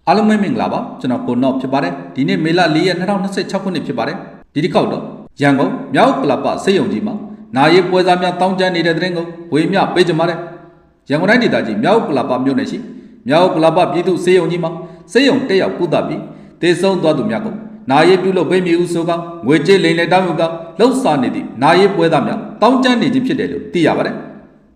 အားလုံးပဲမင်္ဂလာပါကျွန်တော်ကိုနော့ဖြစ်ပါတယ်ဒီနေ့မေလ4ရက်2026ခုနှစ်ဖြစ်ပါတယ်ဒီတစ်ခေါက်တော့ရန်ကုန်မြောက်ကလပစေယုံကြီးမှာနာရီပွဲစားများတောင်းကျမ်းနေတဲ့တဲ့ရင်ကိုဝေမျှပေးကြပါတယ်ရန်ကုန်တိုင်းဒေသကြီးမြောက်ကလပမြို့နယ်ရှိမြောက်ကလပပြည်သူစေယုံကြီးမှာစေယုံတက်ရောက်ကုသပြီးတေဆုံးသွားသူများကိုနာရီပြုလို့ပေးမည်ဟုဆိုကငွေကြေးလိမ်လည်တောင်းယူကလှုပ်ရှားနေသည့်နာရီပွဲသားများတောင်းကျမ်းနေခြင်းဖြစ်တယ်လို့သိရပါတယ်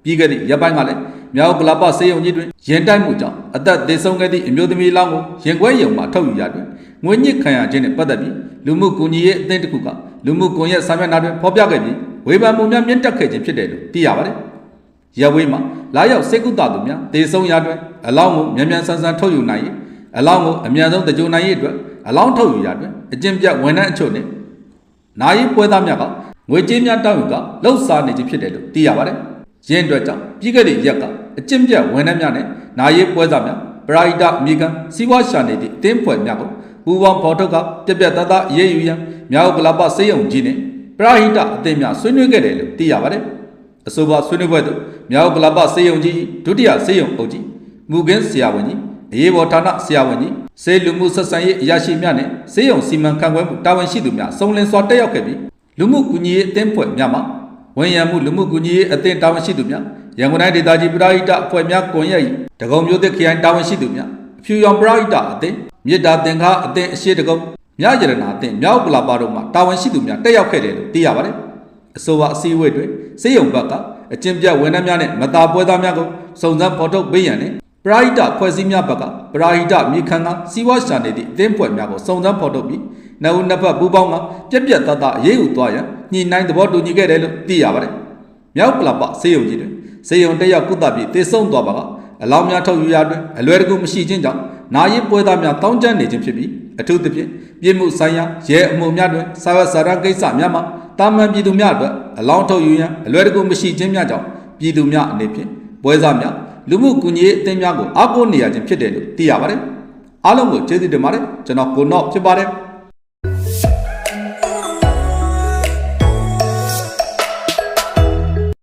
ပြီးခဲ့သည့်ရက်ပိုင်းကလည်းမြောက်ကလပစေယုံကြီးတွင်ရင်တိုက်မှုကြောင့်အသက်သေဆုံးခဲ့သည့်အမျိုးသမီးလောင်းကိုရင်ခွဲရုံမှာထုတ်ယူရတွင်ငွေညစ်ခံရခြင်းနှင့်ပတ်သက်ပြီးလူမှုကူညီရေးအသင်းတစ်ခုကလူမှုကွန်ရက်စာမျက်နှာတွင်ဖော်ပြခဲ့ပြီးဝေဖန်မှုများမြင့်တက်ခဲ့ခြင်းဖြစ်တယ်လို့သိရပါတယ်။ရပ်ဝေးမှာလာရောက်စိတ်ကူးတာသူများသေဆုံးရတွင်အလောင်းကိုမြန်မြန်ဆန်ဆန်ထုတ်ယူနိုင်ရေးအလောင်းကိုအမြန်ဆုံးတကြိုနိုင်ရေးအတွက်အလောင်းထုတ်ယူရတွင်အကျင့်ပြတ်ဝန်ထမ်းအချို့နှင့်နာယီပွဲသားများကငွေကြေးများတောင်းယူကလှုပ်ရှားနေခြင်းဖြစ်တယ်လို့သိရပါတယ်။ရင်းအတွက်ကြောင့်ပြီးခဲ့တဲ့ရက်ကအကျင့်ပြတ်ဝန်ထမ်းများနဲ့နာယီပွဲသားများပရာဟိတအမိကန်စီးပွားရှာနေသည့်အသင်းဖွဲ့များကိုပူပေါင်းဖော်ထုတ်ကပြက်ပြက်သားသားအေးအေးယူရန်မြောက်ကလပစေယုံကြီးနဲ့ပရာဟိတအသင်းများဆွေးနွေးခဲ့တယ်လို့သိရပါတယ်။အဆိုပါဆွေးနွေးပွဲသို့မြောက်ကလပစေယုံကြီးဒုတိယစေယုံအုပ်ကြီးမူကင်းဆရာဝန်ကြီးအရေးပေါ်ဌာနဆရာဝန်ကြီးစေလူမှုဆက်ဆံရေးအရာရှိများနဲ့စေယုံစီမံခန့်ခွဲမှုတာဝန်ရှိသူများစုံလင်စွာတက်ရောက်ခဲ့ပြီးလူမှုကူညီရေးအသင်းဖွဲ့များမှာဝန်ရံမှုလူမှုကူညီရေးအသင်းတာဝန်ရှိသူများရန်ကုန်တိုင်းဒေသကြီးပရာဟိတအဖွဲ့များကွန်ရက်၏တကုံမျိုးသစ်ခရိုင်တာဝန်ရှိသူများအဖြူရောင်ပရာဟိတအသင်းမြစ်တာသင်္ကားအသင်းအရှိတကုံမြရတနာအသင်းမြောက်ကလပတို့မှတာဝန်ရှိသူများတက်ရောက်ခဲ့တယ်လို့သိရပါတယ်။အဆိုပါအစည်းအဝေးတွင်စေယုံဘက်ကအကျင့်ပြတ်ဝန်ထမ်းများနဲ့မတာပွဲသားများကိုစုံစမ်းဖော်ထုတ်ပေးရန်နဲ့ပရာဟိတဖွဲ့စည်းများဘက်ကပရာဟိတမြေခန်းကစီးပွားရှာနေသည့်အသင်းဖွဲ့များကိုစုံစမ်းဖော်ထုတ်ပြီးနှစ်ဦးနှစ်ဖက်ပူးပေါင်းကပြက်ပြက်သားသားအရေးယူသွားရန်ညှိနှိုင်းသဘောတူညီခဲ့တယ်လို့သိရပါတယ်။မြောက်ကလပစေယုံကြီးတွင်စေယုံတက်ရောက်ကုသပြီးသေဆုံးသွားပါကအလောင်းများထုတ်ယူရတွင်အလွယ်တကူမရှိခြင်းကြောင့်နာယီပွဲသားများတောင်းကျမ်းနေခြင်းဖြစ်ပြီးအထူးသဖြင့်ပြည်မှုဆိုင်ရာရဲအမှုများတွင်စာရွက်စာတမ်းကိစ္စများမှာတာမန်ပြည်သူများအတွက်အလောင်းထုတ်ယူရန်အလွယ်တကူမရှိခြင်းများကြောင့်ပြည်သူများအနေဖြင့်ပွဲစားများလူမှုကူညီရေးအသင်းများကိုအားကိုးနေရခြင်းဖြစ်တယ်လို့သိရပါတယ်။အားလုံးကိုကျေးဇူးတင်ပါတယ်ကျွန်တော်ကိုနော့ဖြစ်ပါတယ်။